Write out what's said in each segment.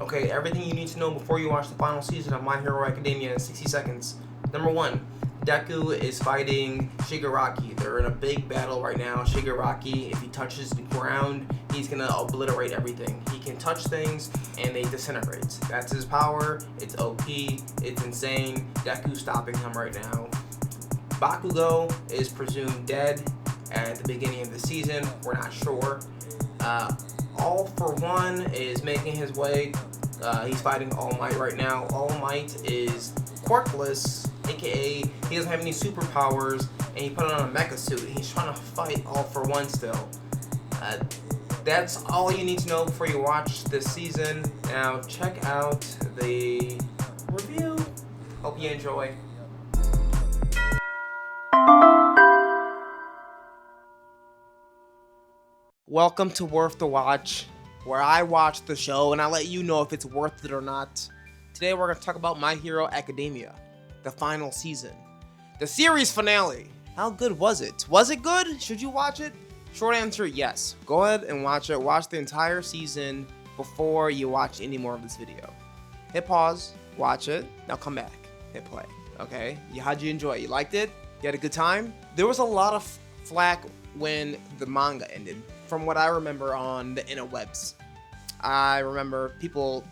Okay, everything you need to know before you watch the final season of My Hero Academia in 60 seconds. Number one, Deku is fighting Shigaraki. They're in a big battle right now. Shigaraki, if he touches the ground, he's gonna obliterate everything. He can touch things and they disintegrate. That's his power. It's OP. It's insane. Deku's stopping him right now. Bakugo is presumed dead at the beginning of the season. We're not sure. All for One is making his way. He's fighting All Might right now. All Might is quirkless, aka he doesn't have any superpowers, and he put on a mecha suit. He's trying to fight All for One still. That's all you need to know before you watch this season. Now check out the review. Hope you enjoy. Welcome to Worth the Watch, where I watch the show and I let you know if it's worth it or not. Today we're going to talk about My Hero Academia, the final season, the series finale. How good was it? Was it good? Should you watch it? Short answer, yes. Go ahead and watch it. Watch the entire season before you watch any more of this video. Hit pause, watch it, now come back, hit play, okay? How'd you enjoy it? You liked it? You had a good time? There was a lot of flack when the manga ended, from what I remember on the interwebs. I remember people,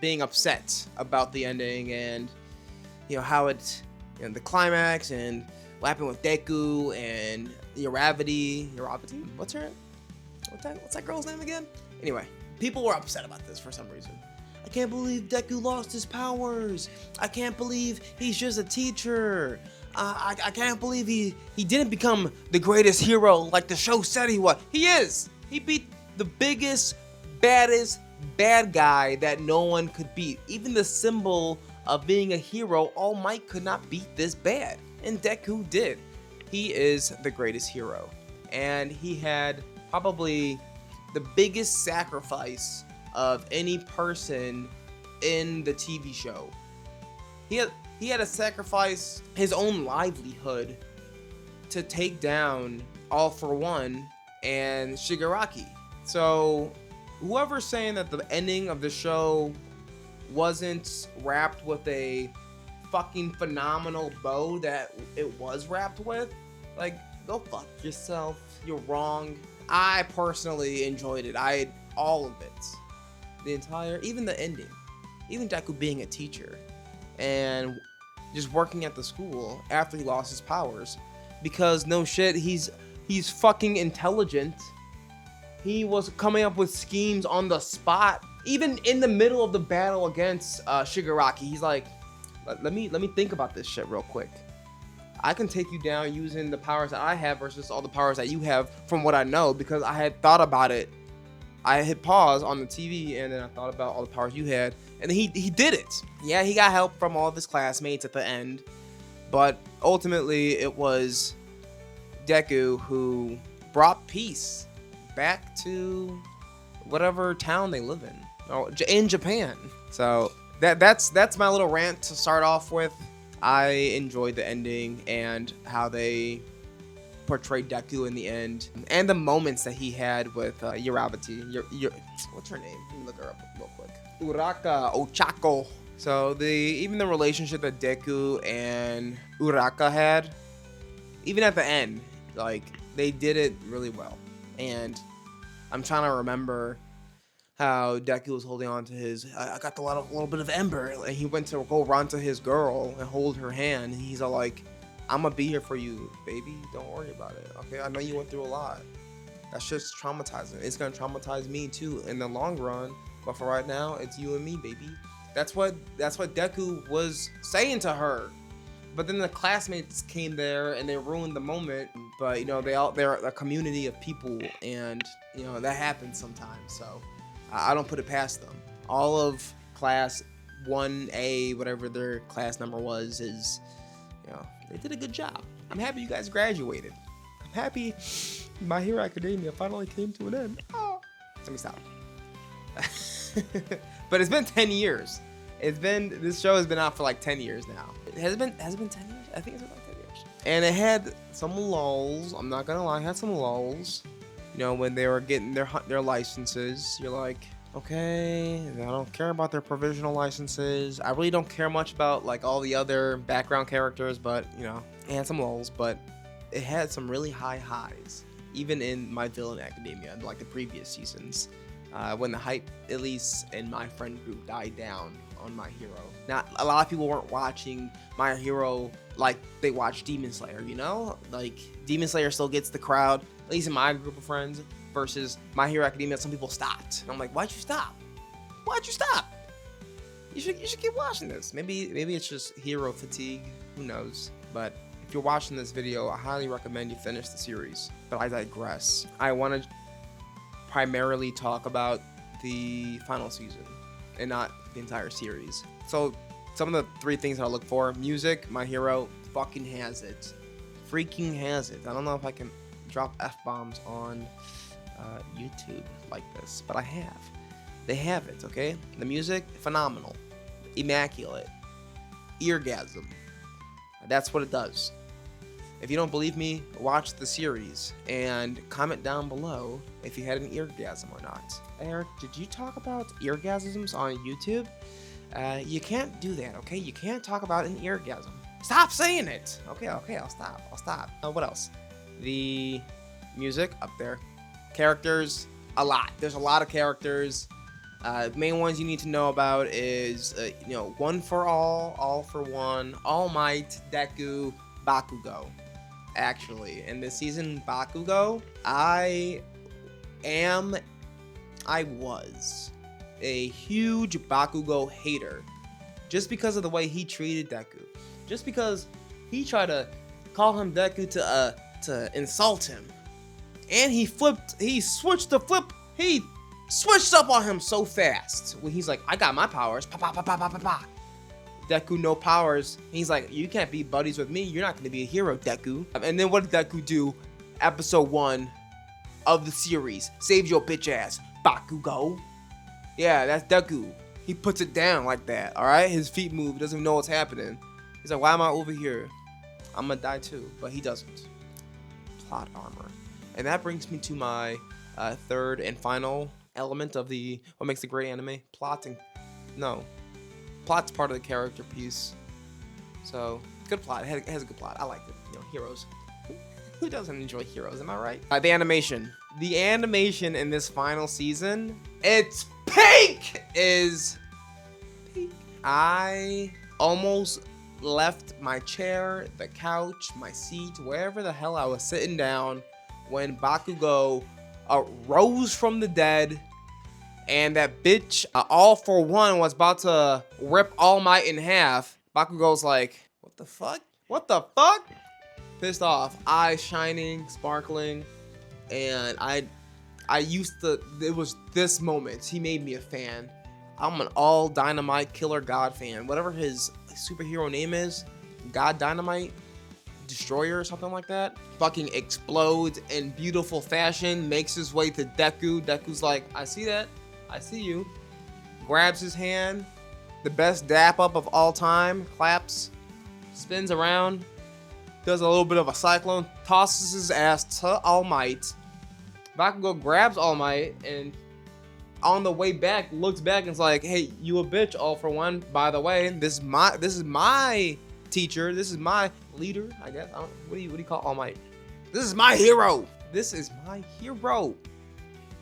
being upset about the ending and, how it, the climax and what happened with Deku and Uravity. What's that girl's name again? Anyway, people were upset about this for some reason. I can't believe Deku lost his powers. I can't believe he's just a teacher. I can't believe he didn't become the greatest hero like the show said he was. He is. He beat the biggest, baddest bad guy that no one could beat. Even the symbol of being a hero, All Might could not beat this bad. And Deku did. He is the greatest hero. And he had probably the biggest sacrifice of any person in the TV show. He had to sacrifice his own livelihood to take down All for One and Shigaraki. So whoever's saying that the ending of the show wasn't wrapped with a fucking phenomenal bow that it was wrapped with, like, go fuck yourself. You're wrong. I personally enjoyed it. I had all of it. Even the ending. Even Deku being a teacher and just working at the school after he lost his powers, because no shit, he's fucking intelligent. He was coming up with schemes on the spot, even in the middle of the battle against Shigaraki. He's like, let me think about this shit real quick. I can take you down using the powers that I have versus all the powers that you have, from what I know, because I had thought about it. I hit pause on the TV and then I thought about all the powers you had, and he did it. Yeah, he got help from all of his classmates at the end, but ultimately it was Deku who brought peace back to whatever town they live in Japan. So that's my little rant to start off with. I enjoyed the ending and how they portrayed Deku in the end, and the moments that he had with Uravity. What's her name? Let me look her up real quick. Uraka Ochako. So even the relationship that Deku and Uraka had, even at the end, like, they did it really well. And I'm trying to remember how Deku was holding on to his, I got a little bit of ember, and he went to go run to his girl and hold her hand, and he's all like, I'm gonna be here for you, baby, don't worry about it, okay? I know you went through a lot. That's just traumatizing. It's gonna traumatize me too in the long run, but for right now, it's you and me, baby. That's what Deku was saying to her. But then the classmates came there and they ruined the moment. But they're a community of people, and that happens sometimes. So I don't put it past them. All of class 1A, whatever their class number was, is they did a good job. I'm happy you guys graduated. I'm happy My Hero Academia finally came to an end. Oh. Let me stop. But it's been 10 years. This show has been out for like 10 years now. Has it been 10 years? I think it's been like 10 years. And it had some lulls. I'm not gonna lie, it had some lulls. When they were getting their licenses, you're like, Okay, I don't care about their provisional licenses. I really don't care much about like all the other background characters, but you know, and some lulls, but it had some really high highs, even in My Villain Academia, like the previous seasons, when the hype, at least in my friend group, died down on My Hero. Not a lot of people weren't watching My Hero like they watch Demon Slayer, you know? Like Demon Slayer still gets the crowd, at least in my group of friends, versus My Hero Academia. Some people stopped. And I'm like, why'd you stop? Why'd you stop? You should keep watching this. Maybe it's just hero fatigue. Who knows? But if you're watching this video, I highly recommend you finish the series. But I digress. I want to primarily talk about the final season and not the entire series. So some of the 3 things that I look for: music. My Hero fucking has it. Freaking has it. I don't know if I can drop F-bombs on YouTube like this, but I have. They have it, okay? The music, phenomenal. Immaculate. Eargasm. That's what it does. If you don't believe me, watch the series and comment down below if you had an eargasm or not. Eric, did you talk about eargasms on YouTube? You can't do that, okay? You can't talk about an eargasm. Stop saying it! Okay, I'll stop. What else? The music, up there. Characters, a lot. There's a lot of characters. Main ones you need to know about is, One for All for One, All Might, Deku, Bakugo. Actually, in this season, Bakugo, I was a huge Bakugo hater just because of the way he treated Deku. Just because he tried to call him Deku to insult him. And he switched up on him so fast. When he's like, I got my powers. Pa pa pa pa pa pa pa. Deku, no powers. He's like, you can't be buddies with me. You're not going to be a hero, Deku. And then what did Deku do? Episode 1 of the series. Save your bitch ass, Bakugo. Yeah, that's Deku. He puts it down like that, alright? His feet move. He doesn't even know what's happening. He's like, why am I over here? I'm going to die too. But he doesn't. Plot armor. And that brings me to my third and final element of what makes a great anime. Plotting. No. Plot's part of the character piece. So, good plot. It has a good plot. I liked it. Heroes. Who doesn't enjoy heroes? Am I right? The animation. The animation in this final season, it's peak! Is peak. I almost left my chair, the couch, my seat, wherever the hell I was sitting down when Bakugo rose from the dead. And that bitch, All for One, was about to rip All Might in half. Bakugo's like, what the fuck? What the fuck? Pissed off, eyes shining, sparkling. And it was this moment. He made me a fan. I'm an all Dynamite Killer God fan. Whatever his superhero name is, God Dynamite Destroyer or something like that. Fucking explodes in beautiful fashion, makes his way to Deku. Deku's like, I see that. I see you. Grabs his hand, the best dap up of all time, claps, spins around, does a little bit of a cyclone, tosses his ass to All Might. Bakugo grabs All Might and on the way back looks back and is like, hey, you a bitch, All for One. By the way, this is my teacher. This is my leader, I guess. What do you call All Might? This is my hero. This is my hero.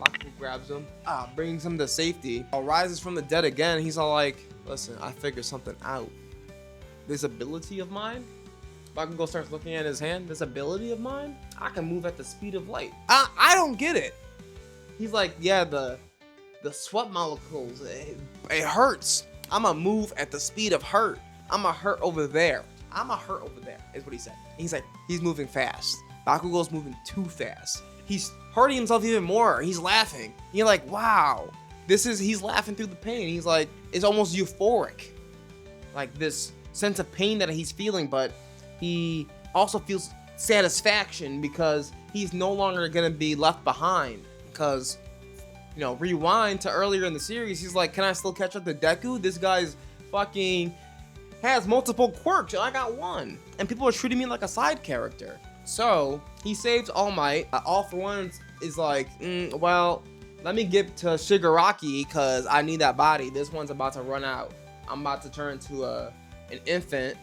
Bakugo grabs him, brings him to safety. Rises from the dead again. He's all like, listen, I figured something out. This ability of mine. Bakugo starts looking at his hand. This ability of mine, I can move at the speed of light. I don't get it. He's like, yeah, the sweat molecules, it hurts. I'ma move at the speed of hurt. I'ma hurt over there. Is what he said. He's like, he's moving fast. Bakugo's moving too fast. He's hurting himself even more. He's laughing. You're like, wow. He's laughing through the pain. He's like, it's almost euphoric. Like this sense of pain that he's feeling, but he also feels satisfaction because he's no longer gonna be left behind. Because, rewind to earlier in the series, he's like, can I still catch up to Deku? This guy's fucking has multiple quirks and I got one. And people are treating me like a side character. So he saves All Might. All for One is like, well, let me get to Shigaraki because I need that body. This one's about to run out. I'm about to turn to an infant,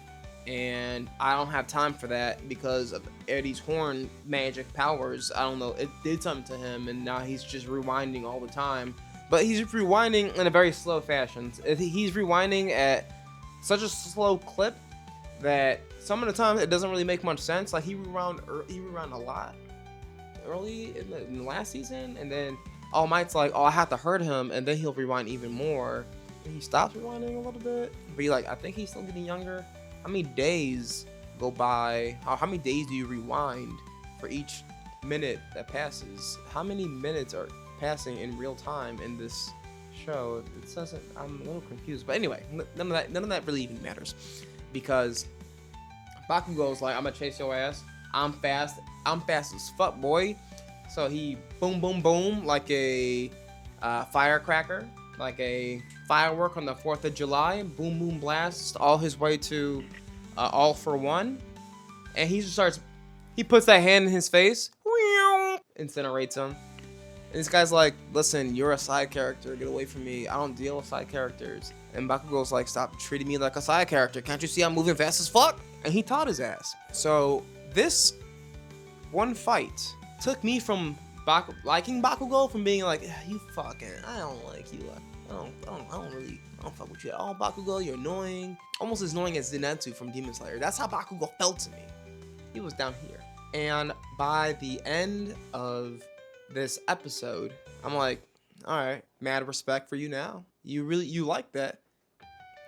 and I don't have time for that because of Eddie's horn magic powers. I don't know, it did something to him, and now he's just rewinding all the time. But he's rewinding in a very slow fashion. He's rewinding at such a slow clip that some of the time it doesn't really make much sense. Like he rewound a lot early in the last season, and then All Might's like, oh, I have to hurt him, and then he'll rewind even more. And he stops rewinding a little bit, but he like, I think he's still getting younger. How many days go by? How many days do you rewind for each minute that passes? How many minutes are passing in real time in this show? It doesn't. I'm a little confused. But anyway, none of that really even matters, because Bakugo's like, I'm gonna chase your ass. I'm fast as fuck, boy. So he boom, boom, boom, like a firecracker, like a firework on the 4th of July. Boom, boom, blast all his way to All For One. And he just starts, he puts that hand in his face, incinerates him. And this guy's like, listen, you're a side character. Get away from me. I don't deal with side characters. And Bakugo's like, stop treating me like a side character. Can't you see I'm moving fast as fuck? And he taught his ass. So this one fight took me from liking Bakugo, from being like, you fucking, I don't like you. I don't fuck with you at all, Bakugo. You're annoying. Almost as annoying as Zenitsu from Demon Slayer. That's how Bakugo felt to me. He was down here. And by the end of this episode, I'm like, all right, mad respect for you now. You like that.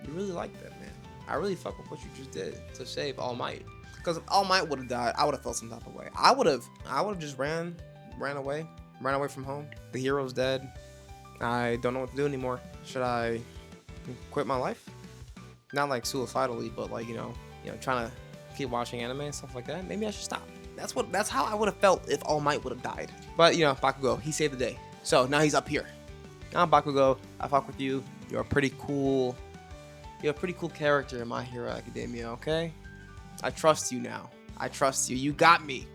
You really like that, man. I really fuck with what you just did to save All Might. Because if All Might would have died, I would have felt some type of way. I would have just ran away from home. The hero's dead. I don't know what to do anymore. Should I quit my life? Not like suicidally, but like, you know, trying to keep watching anime and stuff like that. Maybe I should stop. That's how I would have felt if All Might would have died. But Bakugo, he saved the day. So now he's up here. Now Bakugo, I fuck with you. You're a pretty cool character in My Hero Academia, okay? I trust you now. I trust you. You got me.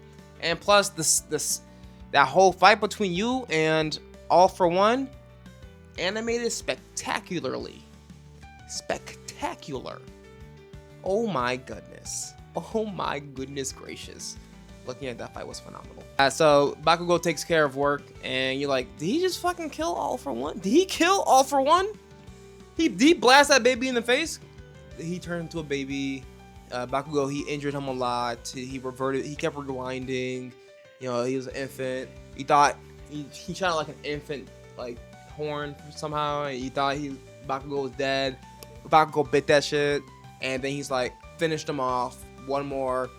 And plus that whole fight between you and All For One, animated spectacularly. Spectacular. Oh my goodness. Oh my goodness gracious. Looking at that fight was phenomenal. So Bakugo takes care of work, and you're like, did he just fucking kill All For One? Did he kill All For One? He blast that baby in the face? He turned into a baby. Bakugo, he injured him a lot. He kept rewinding. He was an infant. He thought he shot like an infant like horn somehow, and he thought Bakugo was dead. Bakugo bit that shit, and then he's like finished him off. One more,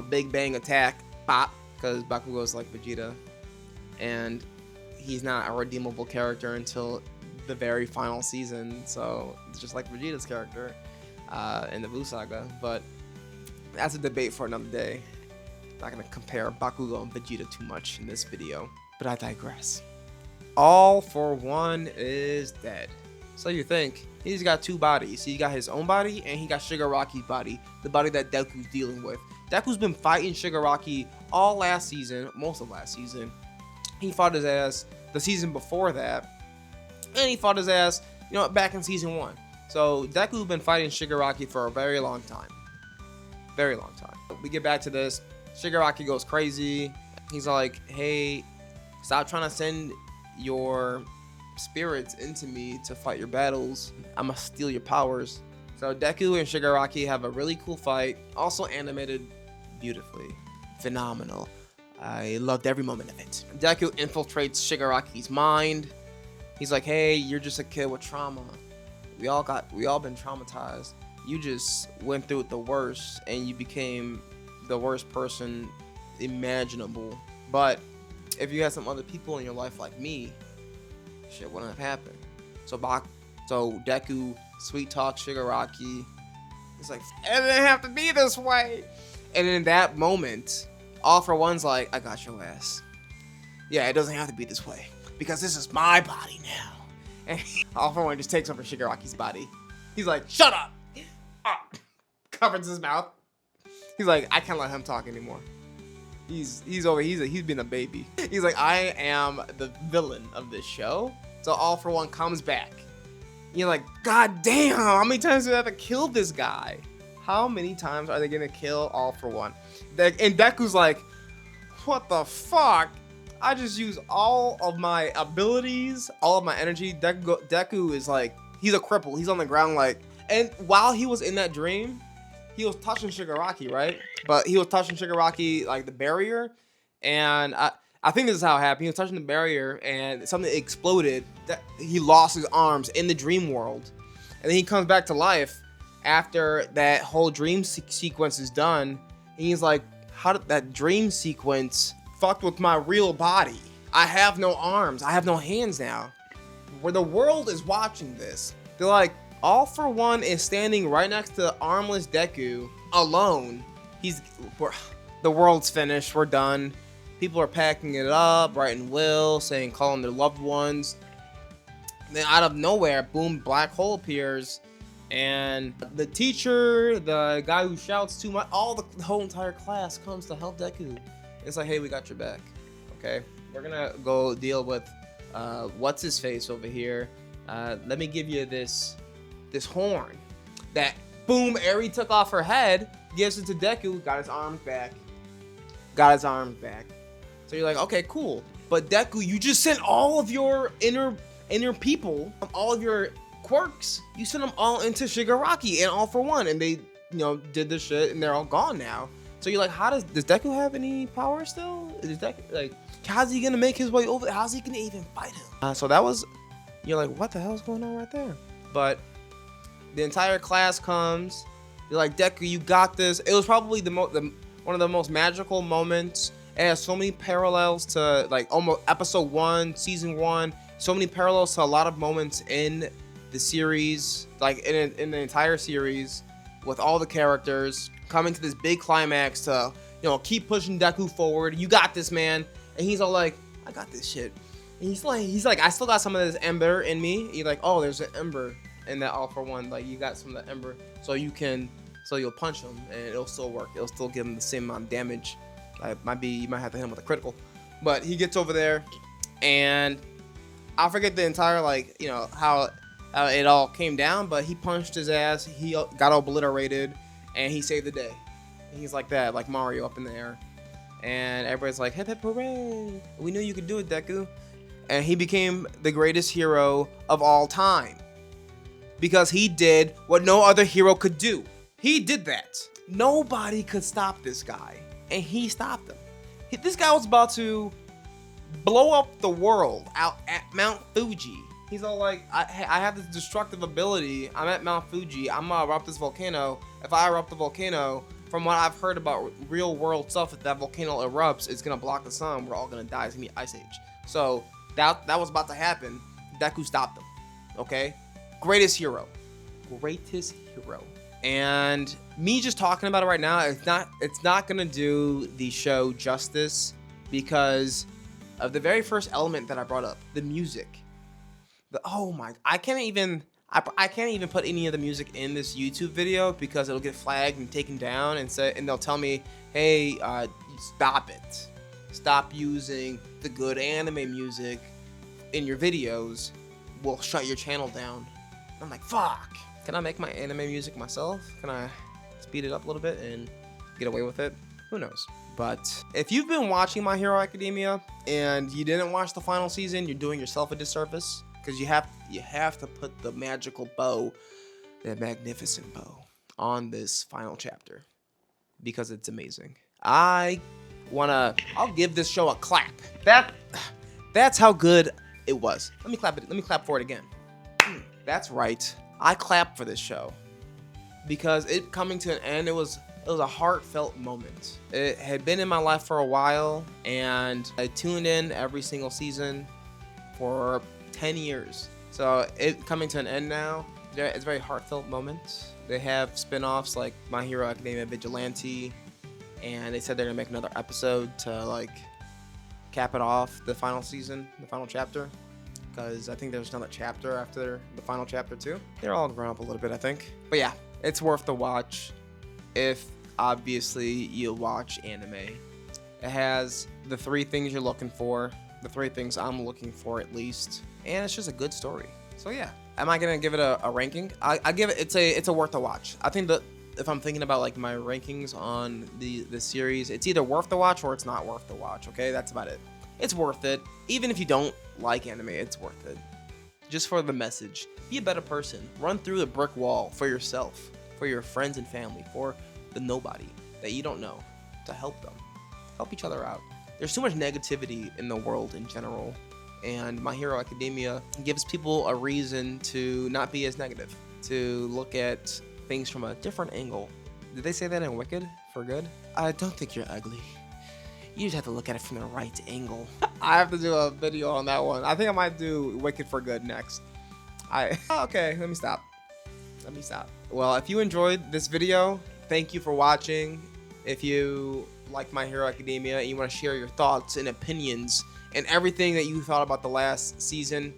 big bang attack, pop, because Bakugo's like Vegeta, and he's not a redeemable character until the very final season. So it's just like Vegeta's character in the Buu Saga, but that's a debate for another day. Not gonna compare Bakugo and Vegeta too much in this video, but I digress. All For One is dead. So you think he's got two bodies. He got his own body and he got Shigaraki's body, the body that Deku's dealing with. Deku's been fighting Shigaraki all last season, most of last season. He fought his ass the season before that, and he fought his ass, back in season 1. So Deku's been fighting Shigaraki for a very long time. Very long time. We get back to this. Shigaraki goes crazy. He's like, hey, stop trying to send your spirits into me to fight your battles. I'm gonna steal your powers. So Deku and Shigaraki have a really cool fight, also animated beautifully. Phenomenal. I loved every moment of it. Deku infiltrates Shigaraki's mind. He's like, hey, you're just a kid with trauma. We all been traumatized. You just went through the worst and you became the worst person imaginable. But if you had some other people in your life like me, shit wouldn't have happened. So Deku sweet talk Shigaraki. He's like, it didn't have to be this way. And in that moment, All For One's like, I got your ass. Yeah, it doesn't have to be this way because this is my body now. And All For One just takes over Shigaraki's body. He's like, shut up. Covers his mouth. He's like, I can't let him talk anymore. He's been a baby. He's like, I am the villain of this show. So All For One comes back. You're like, God damn, how many times do I have to kill this guy? How many times are they gonna kill All For One? And Deku's like, what the fuck? I just use all of my abilities, all of my energy. Deku is like, he's a cripple. He's on the ground like, and while he was in that dream, he was touching Shigaraki, right? But he was touching Shigaraki, like the barrier. And I think this is how it happened. He was touching the barrier and something exploded. That he lost his arms in the dream world. And then he comes back to life after that whole dream sequence is done. And he's like, how did that dream sequence fucked with my real body? I have no arms. I have no hands now. Where the world is watching this, they're like, All For One is standing right next to armless Deku alone. The world's finished. We're done. People are packing it up, writing wills, saying, calling their loved ones. And then out of nowhere, boom, black hole appears. And the teacher, the guy who shouts too much, the whole entire class comes to help Deku. It's like, hey, we got your back. Okay, we're gonna go deal with what's his face over here. Let me give you this horn that, boom, Eri took off her head, gives it to Deku, got his arms back. So you're like, okay, cool. But Deku, you just sent all of your inner people, all of your quirks, you sent them all into Shigaraki and All For One, and they, did this shit, and they're all gone now. So you're like, does Deku have any power still? Is Deku, like, how's he gonna make his way over? How's he gonna even fight him? So that was, you're like, what the hell's going on right there? But the entire class comes. You're like, Deku, you got this. It was probably one of the most magical moments. It has so many parallels to like almost episode 1, season 1. So many parallels to a lot of moments in the series, like in the entire series, with all the characters coming to this big climax to, keep pushing Deku forward. You got this, man. And he's all like, I got this shit. And he's like, I still got some of this ember in me. He's like, oh, there's an ember in that All For One. Like, you got some of the ember, so you'll punch him and it'll still work. It'll still give him the same amount of damage. You might have to hit him with a critical. But he gets over there, and I forget the entire how it all came down. But he punched his ass. He got obliterated, and he saved the day. And he's like that, like Mario up in the air. And everybody's like, hip hip hooray! We knew you could do it, Deku. And he became the greatest hero of all time because he did what no other hero could do. He did that. Nobody could stop this guy, and he stopped him. This guy was about to blow up the world out at Mount Fuji. He's all like, I have this destructive ability. I'm at Mount Fuji. I'm gonna erupt this volcano. If I erupt the volcano, from what I've heard about real world stuff, if that volcano erupts, it's gonna block the sun. We're all gonna die. It's gonna be Ice Age. So that was about to happen. Deku stopped him. Okay? Greatest hero. And me just talking about it right now, it's not gonna do the show justice because of the very first element that I brought up, the music. I can't even put any of the music in this YouTube video because it'll get flagged and taken down, and they'll tell me, hey, stop it. Stop using the good anime music in your videos. We'll shut your channel down. I'm like, fuck. Can I make my anime music myself? Can I speed it up a little bit and get away with it? Who knows? But if you've been watching My Hero Academia and you didn't watch the final season, you're doing yourself a disservice because you have to put the magical bow, that magnificent bow, on this final chapter because it's amazing. I'll give this show a clap. That's how good it was. Let me clap for it again. That's right. I clapped for this show because it coming to an end, it was a heartfelt moment. It had been in my life for a while, and I tuned in every single season for 10 years. So it coming to an end now, it's a very heartfelt moment. They have spin-offs like My Hero Academia Vigilante, and they said they're gonna make another episode to cap it off, the final season, the final chapter. Because I think there's another chapter after the final chapter too. They're all grown up a little bit, I think. But yeah, it's worth the watch if obviously you watch anime. It has the 3 things you're looking for, the 3 things I'm looking for at least, and it's just a good story. So yeah, am I gonna give it a ranking? I give it, it's a worth a watch. I think that if I'm thinking about like my rankings on the series, it's either worth the watch or it's not worth the watch. Okay, that's about it. It's worth it. Even if you don't like anime, it's worth it. Just for the message. Be a better person. Run through the brick wall for yourself, for your friends and family, for the nobody that you don't know, to help them. Help each other out. There's too much negativity in the world in general, and My Hero Academia gives people a reason to not be as negative, to look at things from a different angle. Did they say that in Wicked for good? I don't think you're ugly. You just have to look at it from the right angle. I have to do a video on that one. I think I might do Wicked for good next. Okay, let me stop. Well, if you enjoyed this video, thank you for watching. If you like My Hero Academia and you want to share your thoughts and opinions and everything that you thought about the last season,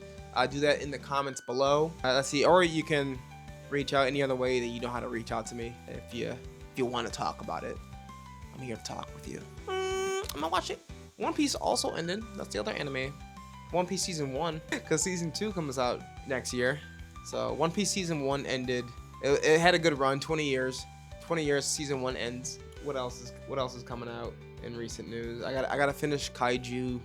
do that in the comments below. Let's see, or you can reach out any other way that you know how to reach out to me if you want to talk about it. I'm here to talk with you. I'm gonna watch it. One Piece also ended. That's the other anime. One Piece season 1, because season 2 comes out next year. So One Piece season 1 ended. It had a good run, 20 years. 20 years, season 1 ends. What else is coming out in recent news? I gotta finish Kaiju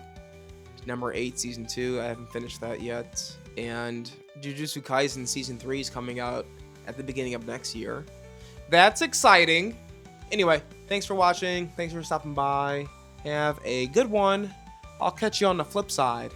number 8 season 2. I haven't finished that yet. And Jujutsu Kaisen season 3 is coming out at the beginning of next year. That's exciting. Anyway, thanks for watching. Thanks for stopping by. Have a good one. I'll catch you on the flip side.